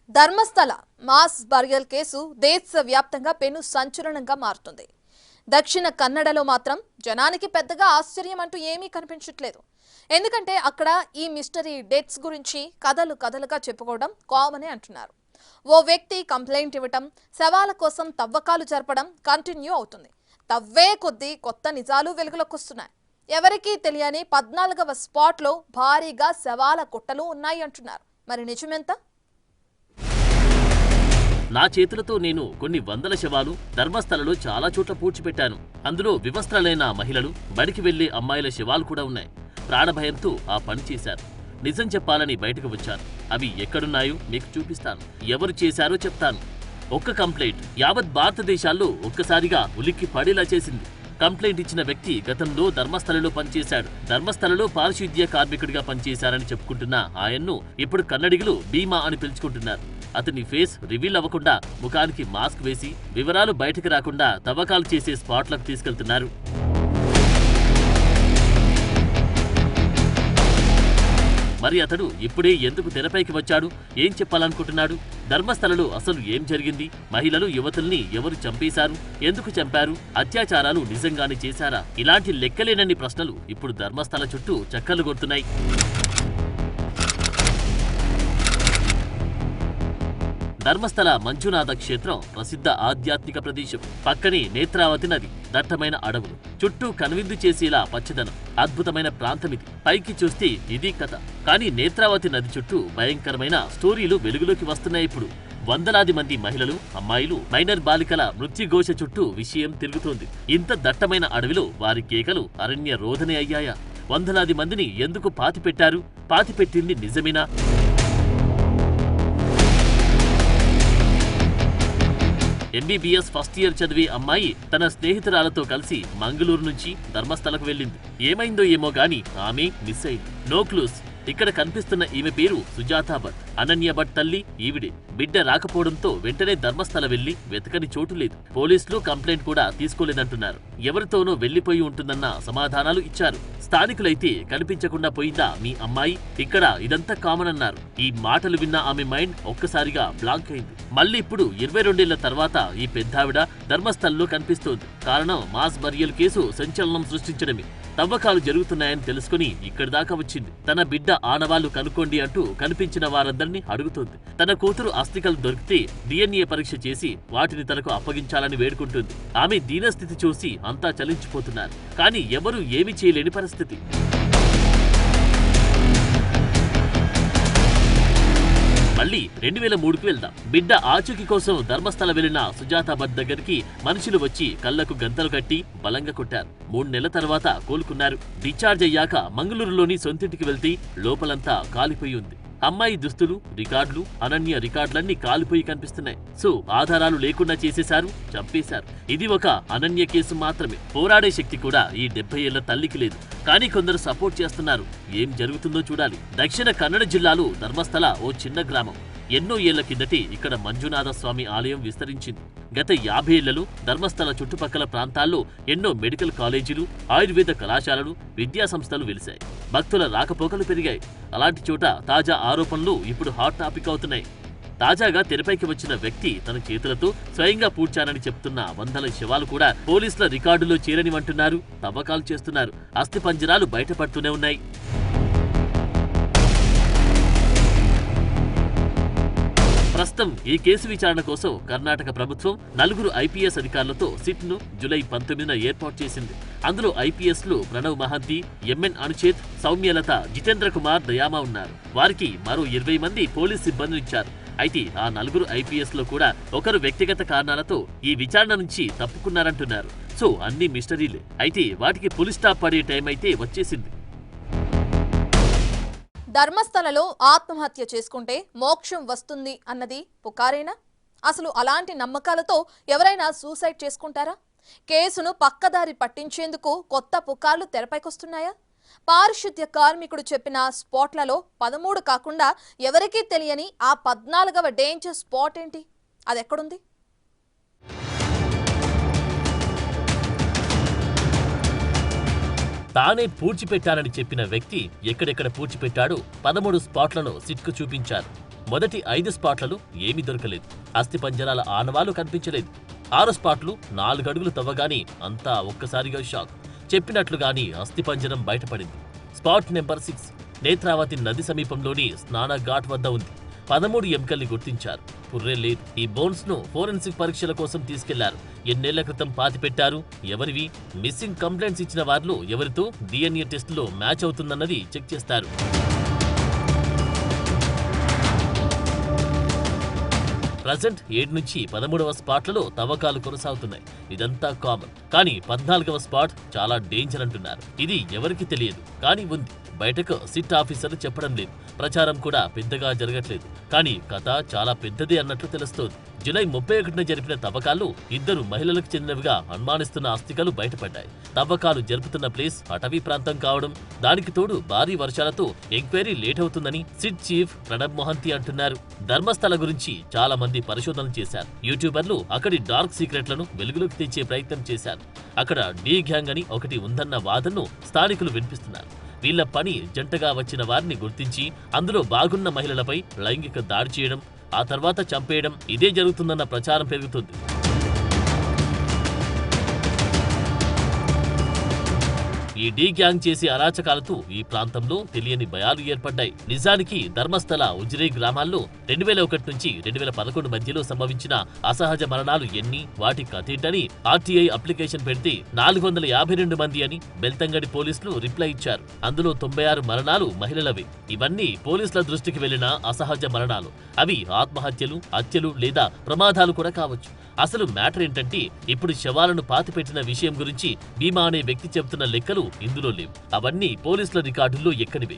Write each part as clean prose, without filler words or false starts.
Dharmasthala mass burial case దేశవ్యాప్తంగా పెను సంచలనంగా మారుతుంది. దక్షిణ కన్నడలో మాత్రం జనానికి పెద్దగా ఆశ్చర్యం అంటూ ఏమీ కనిపించట్లేదు. ఎందుకంటే అక్కడ ఈ మిస్టరీ డెత్స్ గురించి కథలుగా చెప్పుకోవడం కామనే అంటున్నారు. ఓ వ్యక్తి కంప్లైంట్ ఇవ్వటం, శవాల కోసం తవ్వకాలు జరపడం కంటిన్యూ అవుతుంది. తవ్వే కొద్దీ కొత్త నిజాలు వెలుగులోకి వస్తున్నాయి. ఎవరికీ తెలియని 14వ స్పాట్లో భారీగా శవాల కుట్టలు ఉన్నాయి అంటున్నారు. మరి నిజమెంత? నా చేతులతో నేను కొన్ని వందల శవాలు ధర్మస్థలలో చాలా చోట్ల పూడ్చిపెట్టాను. అందులో వివస్త్రలైన మహిళలు, బడికి వెళ్లే అమ్మాయిల శవాలు కూడా ఉన్నాయి. ప్రాణభయంతో ఆ పని చేశారు. నిజం చెప్పాలని బయటకు వచ్చాను. అవి ఎక్కడున్నాయో మీకు చూపిస్తాను. ఎవరు చేశారో చెప్తాను. ఒక్క కంప్లైంట్ యావత్ భారతదేశాల్లో ఒక్కసారిగా ఉలిక్కి పడేలా చేసింది. కంప్లైంట్ ఇచ్చిన వ్యక్తి గతంలో ధర్మస్థలలో పనిచేశాడు. ధర్మస్థలలో పారిశుద్ధ్య కార్మికుడిగా పనిచేశారని చెప్పుకుంటున్న ఆయన్ను ఇప్పుడు కన్నడిగులు భీమా అని పిలుచుకుంటున్నారు. అతని ఫేస్ రివీల్ అవ్వకుండా ముఖానికి మాస్క్ వేసి వివరాలు బయటకు రాకుండా తవ్వకాలు చేసే స్పాట్లకు తీసుకెళ్తున్నారు. మరి అతడు ఇప్పుడే ఎందుకు తెరపైకి వచ్చాడు? ఏం చెప్పాలనుకుంటున్నాడు? ధర్మస్థలలో అసలు ఏం జరిగింది? మహిళలు, యువతుల్ని ఎవరు చంపేశారు? ఎందుకు చంపారు? అత్యాచారాలు నిజంగానే చేశారా? ఇలాంటి లెక్కలేనన్ని ప్రశ్నలు ఇప్పుడు ధర్మస్థల చుట్టూ చక్కర్లు కొడుతున్నాయి. ధర్మస్థల మంజునాథ క్షేత్రం ప్రసిద్ధ ఆధ్యాత్మిక ప్రదేశం. పక్కనే నేత్రావతి నది, దట్టమైన అడవులు, చుట్టూ కనువిందు చేసేలా పచ్చదనం. అద్భుతమైన ప్రాంతమిది. పైకి చూస్తే ఇది కథ. కానీ నేత్రావతి నది చుట్టూ భయంకరమైన స్టోరీలు వెలుగులోకి వస్తున్నాయి. ఇప్పుడు వందలాది మంది మహిళలు, అమ్మాయిలు, మైనర్ బాలికల మృత్యుఘోష చుట్టూ విషయం తిరుగుతోంది. ఇంత దట్టమైన అడవిలో వారి కేకలు అరణ్య రోదనే అయ్యాయా? వందలాది మందిని ఎందుకు పాతిపెట్టారు? పాతిపెట్టింది నిజమేనా? ఎంబీబీఎస్ ఫస్ట్ ఇయర్ చదివే అమ్మాయి తన స్నేహితురాలతో కలిసి మంగళూరు నుంచి ధర్మస్థలకు వెళ్ళింది. ఏమైందో ఏమో గాని ఆమె మిస్ అయింది. No clues. ఇక్కడ కనిపిస్తున్న ఈమె పేరు సుజాతా భట్. అనన్య భట్ తల్లి ఈవిడే. బిడ్డ రాకపోవడంతో వెంటనే ధర్మస్థల వెళ్లి వెతకని చోటు లేదు. పోలీసులు కంప్లైంట్ కూడా తీసుకోలేదంటున్నారు. ఎవరితోనో వెళ్లిపోయి ఉంటుందన్న సమాధానాలు ఇచ్చారు. స్థానికులైతే కనిపించకుండా పోయిందా మీ అమ్మాయి? ఇక్కడ ఇదంతా కామన్ అన్నారు. ఈ మాటలు విన్న ఆమె మైండ్ ఒక్కసారిగా బ్లాంక్ అయింది. మళ్ళీ ఇప్పుడు 22 ఏళ్ల తర్వాత ఈ పెద్దావిడ ధర్మస్థల్లో కనిపిస్తోంది. కారణం మాస్ బరియల్ కేసు సంచలనం సృష్టించడమే. తవ్వకాలు జరుగుతున్నాయని తెలుసుకుని ఇక్కడి దాకా వచ్చింది. తన బిడ్డ ఆనవాళ్లు కనుక్కోండి అంటూ కనిపించిన వారందరినీ అడుగుతోంది. తన కూతురు అస్థికలు దొరికితే DNA పరీక్ష చేసి వాటిని తనకు అప్పగించాలని వేడుకుంటుంది. ఆమె దీనస్థితి చూసి అంతా చలించిపోతున్నారు. కానీ ఎవరూ ఏమీ చేయలేని పరిస్థితి. మళ్ళీ 2003కి వెళ్దాం. బిడ్డ ఆచూకీ కోసం ధర్మస్థల వెళ్లిన సుజాతా భట్ దగ్గరికి మనుషులు వచ్చి కళ్లకు గంతలు కట్టి బలంగా కొట్టారు. 3 నెలల తర్వాత కోలుకున్నారు. డిశ్చార్జ్ అయ్యాక మంగళూరులోని సొంతింటికి వెళ్తే లోపలంతా కాలిపోయి ఉంది. అమ్మాయి దుస్తులు, రికార్డులు, అనన్య రికార్డులన్నీ కాలిపోయి కనిపిస్తున్నాయి. సో ఆధారాలు లేకుండా చేసేశారు, చంపేశారు. ఇది ఒక అనన్య కేసు మాత్రమే. పోరాడే శక్తి కూడా ఈ 70 ఏళ్ల తల్లికి లేదు. కానీ కొందరు సపోర్ట్ చేస్తున్నారు. ఏం జరుగుతుందో చూడాలి. దక్షిణ కన్నడ జిల్లాలో ధర్మస్థల ఓ చిన్న గ్రామం. ఎన్నో ఏళ్ల కిందటే ఇక్కడ మంజునాథ స్వామి ఆలయం విస్తరించింది. గత 50 ఏళ్లలో ధర్మస్థల చుట్టుపక్కల ప్రాంతాల్లో ఎన్నో మెడికల్ కాలేజీలు, ఆయుర్వేద కళాశాలలు, విద్యా సంస్థలు వెలిశాయి. భక్తుల రాకపోకలు పెరిగాయి. అలాంటి చోట తాజా ఆరోపణలు ఇప్పుడు హాట్ టాపిక్ అవుతున్నాయి. తాజాగా తెరపైకి వచ్చిన వ్యక్తి తన చేతులతో స్వయంగా పూడ్చానని చెప్తున్న వందల శవాలు కూడా పోలీసుల రికార్డులో చేరనివంటున్నారు. తవ్వకాలు చేస్తున్నారు. అస్థిపంజరాలు బయటపడుతూనే ఉన్నాయి. ప్రస్తుతం ఈ కేసు విచారణ కోసం కర్ణాటక ప్రభుత్వం 4 IPS అధికారులతో సిట్ను జూలై 19న ఏర్పాటు చేసింది. అందులో IPSలు ప్రణవ్ మహంతి, MN అనుచేత్, సౌమ్యలత, జితేంద్ర కుమార్, దయామా ఉన్నారు. వారికి మరో 20 మంది పోలీస్ సిబ్బందిని ఇచ్చారు. అయితే ఆ 4 IPSలో కూడా ఒకరు వ్యక్తిగత కారణాలతో ఈ విచారణ నుంచి తప్పుకున్నారంటున్నారు. సో అన్ని మిస్టరీలే. అయితే వాటికి ఫుల్ స్టాప్ పడే టైం అయితే వచ్చేసింది. ధర్మస్థలలో ఆత్మహత్య చేసుకుంటే మోక్షం వస్తుంది అన్నది పుకారేనా? అసలు అలాంటి నమ్మకాలతో ఎవరైనా సూసైడ్ చేసుకుంటారా? కేసును పక్కదారి పట్టించేందుకు కొత్త పుకార్లు తెరపైకొస్తున్నాయా? పారిశుద్ధ్య కార్మికుడు చెప్పిన స్పాట్లలో 13 కాకుండా ఎవరికీ తెలియని ఆ 14వ డేంజర్ స్పాట్ ఏంటి? అదెక్కడుంది? తానే పూడ్చిపెట్టారని చెప్పిన వ్యక్తి ఎక్కడెక్కడ పూడ్చిపెట్టాడో 13 స్పాట్లను సిట్కు చూపించారు. మొదటి 5 స్పాట్లలో ఏమీ దొరకలేదు. అస్థిపంజరాల ఆనవాలు కనిపించలేదు. 6 స్పాట్లు 4 అడుగులు తవ్వగానే అంతా ఒక్కసారిగా షాక్. చెప్పినట్లుగాని అస్థిపంజరం బయటపడింది. స్పాట్ నెంబర్ 6 నేత్రావతి నది సమీపంలోని స్నాన ఘాట్ వద్ద ఉంది. 13 ఎముకల్ని గుర్తించారు. పుర్రే లేదు. ఈ బోన్స్ ను ఫోరెన్సిక్ పరీక్షల కోసం తీసుకెళ్లారు. ఎన్నేళ్ల క్రితం పాతిపెట్టారు, ఎవరివి, మిస్సింగ్ కంప్లైంట్స్ ఇచ్చిన వారిలో ఎవరితో DNA టెస్టులో మ్యాచ్ అవుతుందన్నది చెక్ చేస్తారు. ప్రజెంట్ 7 నుంచి 13వ స్పాట్లలో తవ్వకాలు కొనసాగుతున్నాయి. ఇదంతా కామన్. కానీ 14వ స్పాట్ చాలా డేంజర్ అంటున్నారు. ఇది ఎవరికి తెలియదు, కానీ ఉంది. బయటకు సిట్ ఆఫీసర్లు చెప్పడం లేదు. ప్రచారం కూడా పెద్దగా జరగట్లేదు. కానీ కథ చాలా పెద్దదే అన్నట్లు తెలుస్తోంది. జూలై 31న జరిపిన తవ్వకాల్లో 2 మహిళలకు చెందినవిగా అనుమానిస్తున్న అస్థికలు బయటపడ్డాయి. తవ్వకాలు జరుపుతున్న ప్లేస్ అటవీ ప్రాంతం కావడం, దానికి తోడు భారీ వర్షాలతో ఎంక్వైరీ లేట్ అవుతుందని సిట్ చీఫ్ ప్రణబ్ మొహంతి అంటున్నారు. ధర్మస్థల గురించి చాలా మంది పరిశోధనలు చేశారు. యూట్యూబర్లు అక్కడి డార్క్ సీక్రెట్లను వెలుగులోకి తెచ్చే ప్రయత్నం చేశారు. అక్కడ డీ గ్యాంగ్ అని ఒకటి ఉందన్న వాదనను స్థానికులు వినిపిస్తున్నారు. వీళ్ల పని జంటగా వచ్చిన వారిని గుర్తించి అందులో బాగున్న మహిళలపై లైంగిక దాడి చేయడం, ఆ తర్వాత చంపేయడం, ఇదే జరుగుతుందన్న ప్రచారం పెరుగుతుంది. ఈ డీ గ్యాంగ్ చేసే అరాచకాలతో ఈ ప్రాంతంలో తెలియని భయాలు ఏర్పడ్డాయి. నిజానికి ధర్మస్థల, ఉజిరే గ్రామాల్లో 2001 నుంచి 2011 మధ్యలో సంభవించిన అసహజ మరణాలు ఎన్ని, వాటి కథేంటని RTI అప్లికేషన్ పెడితే 452 మంది అని బెల్తంగడి పోలీసులు రిప్లై ఇచ్చారు. అందులో 96 మరణాలు మహిళలవే. ఇవన్నీ పోలీసుల దృష్టికి వెళ్లిన అసహజ మరణాలు. అవి ఆత్మహత్యలు, హత్యలు లేదా ప్రమాదాలు కూడా కావచ్చు. అసలు మ్యాటర్ ఏంటంటే, ఇప్పుడు శవాలను పాతిపెట్టిన విషయం గురించి భీమా అనే వ్యక్తి చెబుతున్న లెక్కలు ఇందులో లేవు. అవన్నీ పోలీసుల రికార్డుల్లో ఎక్కడివే.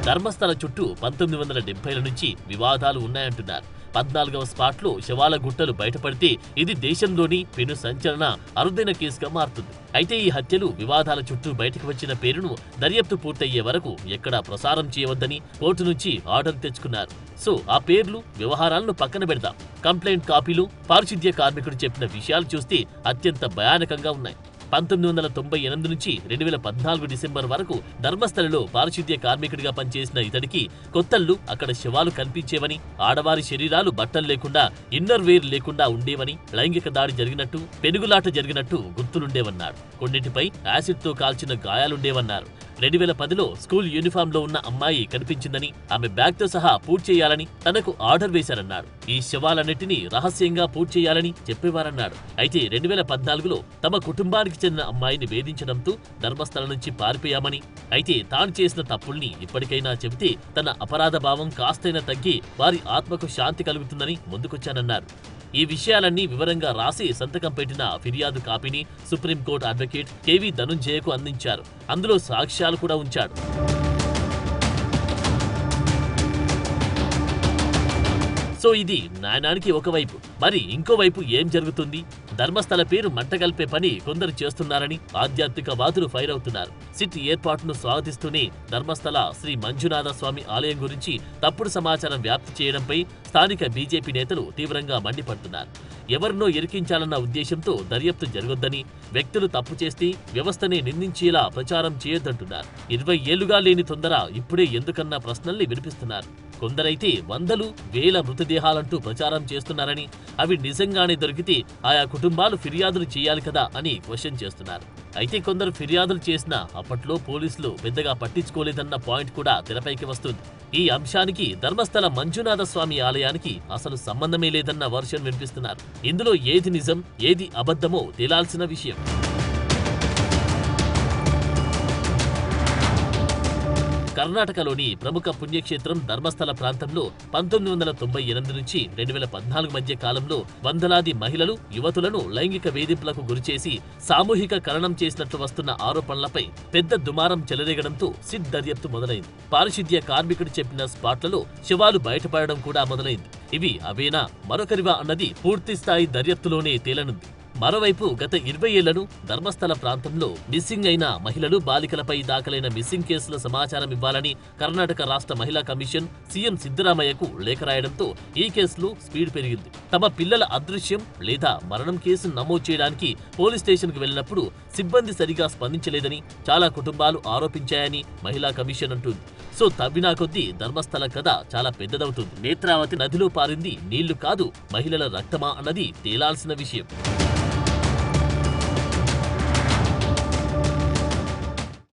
ధర్మస్థల చుట్టూ 1970ల నుంచి వివాదాలు ఉన్నాయంటున్నారు. 14వ స్పాట్లో శవాల గుట్టలు బయటపడితే ఇది దేశంలోని పెను సంచలన అరుదైన కేసుగా మారుతుంది. అయితే ఈ హత్యలు, వివాదాల చుట్టూ బయటకు వచ్చిన పేరును దర్యాప్తు పూర్తయ్యే వరకు ఎక్కడా ప్రసారం చేయవద్దని కోర్టు నుంచి ఆర్డర్ తెచ్చుకున్నారు. సో ఆ పేర్లు, వ్యవహారాలను పక్కన పెడదాం. కంప్లైంట్ కాపీలు, పారిశుద్ధ్య కార్మికుడు చెప్పిన విషయాలు చూస్తే అత్యంత భయానకంగా ఉన్నాయి. 1998 నుంచి 2014 డిసెంబర్ వరకు ధర్మస్థలలో పారిశుద్ధ్య కార్మికుడిగా పనిచేసిన ఇతడికి కొత్తళ్ళు అక్కడ శవాలు కనిపించేవని, ఆడవారి శరీరాలు బట్టలు లేకుండా, ఇన్నర్ వేర్ లేకుండా ఉండేవని, లైంగిక దాడి జరిగినట్టు, పెనుగులాట జరిగినట్టు గుర్తులుండేవన్నాడు. కొన్నిటిపై యాసిడ్తో కాల్చిన గాయాలుండేవన్నారు. 2010లో స్కూల్ యూనిఫామ్ లో ఉన్న అమ్మాయి కనిపించిందని, ఆమె బ్యాగ్ తో సహా పూర్తి చేయాలని తనకు ఆర్డర్ వేశారన్నాడు. ఈ శవాలన్నిటినీ రహస్యంగా పూర్తి చేయాలని చెప్పేవారన్నాడు. అయితే 2014లో తమ కుటుంబానికి చెందిన అమ్మాయిని వేధించడంతో ధర్మస్థల నుంచి పారిపోయామని, అయితే తాను చేసిన తప్పుల్ని ఇప్పటికైనా చెబితే తన అపరాధ భావం కాస్తైనా తగ్గి వారి ఆత్మకు శాంతి కలుగుతుందని ముందుకొచ్చానన్నారు. ఈ విషయాలన్నీ వివరంగా రాసి సంతకం పెట్టిన ఫిర్యాదు కాపీని సుప్రీంకోర్టు అడ్వకేట్ KV ధనుంజయకు అందించారు. అందులో సాక్ష్యాలు కూడా ఉంచాడు. సో ఇది న్యాయానికి ఒకవైపు. మరి ఇంకోవైపు ఏం జరుగుతుంది? ధర్మస్థల పేరు మంటగల్పే పని కొందరు చేస్తున్నారని ఆధ్యాత్మికవాదులు ఫైర్ అవుతున్నారు. సిట్ ఏర్పాటును స్వాగతిస్తూనే ధర్మస్థల శ్రీ మంజునాథ స్వామి ఆలయం గురించి తప్పుడు సమాచారం వ్యాప్తి చేయడంపై స్థానిక బీజేపీ నేతలు తీవ్రంగా మండిపడుతున్నారు. ఎవరినో ఇరికించాలన్న ఉద్దేశంతో దర్యాప్తు జరగొద్దని, వ్యక్తులు తప్పు చేస్తే వ్యవస్థనే నిందించేలా ప్రచారం చేయొద్దంటున్నారు. 20 ఏళ్లుగా లేని తొందర ఇప్పుడే ఎందుకన్న ప్రశ్నల్ని వినిపిస్తున్నారు. కొందరైతే 100, 1000 మృతదేహాలంటూ ప్రచారం చేస్తున్నారని, అవి నిజంగానే దొరికితే ఆయా కుటుంబాలు ఫిర్యాదులు చేయాలి కదా అని క్వశ్చన్ చేస్తున్నారు. అయితే కొందరు ఫిర్యాదులు చేసినా అప్పట్లో పోలీసులు పెద్దగా పట్టించుకోలేదన్న పాయింట్ కూడా తెరపైకి వస్తుంది. ఈ అంశానికి ధర్మస్థల మంజునాథ స్వామి ఆలయానికి అసలు సంబంధమే లేదన్న వర్షన్ వినిపిస్తున్నారు. ఇందులో ఏది నిజం, ఏది అబద్ధమో తేలాల్సిన విషయం. కర్ణాటకలోని ప్రముఖ పుణ్యక్షేత్రం ధర్మస్థల ప్రాంతంలో 1998 నుంచి 2014 మధ్య కాలంలో వందలాది మహిళలు, యువతులను లైంగిక వేధింపులకు గురిచేసి సామూహిక ఖననం చేసినట్లు వస్తున్న ఆరోపణలపై పెద్ద దుమారం చెలరేగడంతో సిట్ దర్యాప్తు మొదలైంది. పారిశుద్ధ్య కార్మికుడు చెప్పిన స్పాట్లలో శవాలు బయటపడడం కూడా మొదలైంది. ఇవి అవేనా, మరొకరివా అన్నది పూర్తిస్థాయి దర్యాప్తులోనే తేలనుంది. మరోవైపు గత 20 ఏళ్లను ధర్మస్థల ప్రాంతంలో మిస్సింగ్ అయిన మహిళలు బాలికలపై దాఖలైన మిస్సింగ్ కేసుల సమాచారం ఇవ్వాలని కర్ణాటక రాష్ట్ర మహిళా కమిషన్ సీఎం సిద్ధరామయ్యకు లేఖ రాయడంతో ఈ కేసులో స్పీడ్ పెరిగింది. తమ పిల్లల అదృశ్యం లేదా మరణం కేసును నమోదు చేయడానికి పోలీస్ స్టేషన్కు వెళ్లినప్పుడు సిబ్బంది సరిగా స్పందించలేదని చాలా కుటుంబాలు ఆరోపించాయని మహిళా కమిషన్ అంటుంది. సో తవ్వినా కొద్దీ ధర్మస్థల కథ చాలా పెద్దదవుతుంది. నేత్రావతి నదిలో పారింది నీళ్లు కాదు, మహిళల రక్తమా అన్నది తేలాల్సిన విషయం.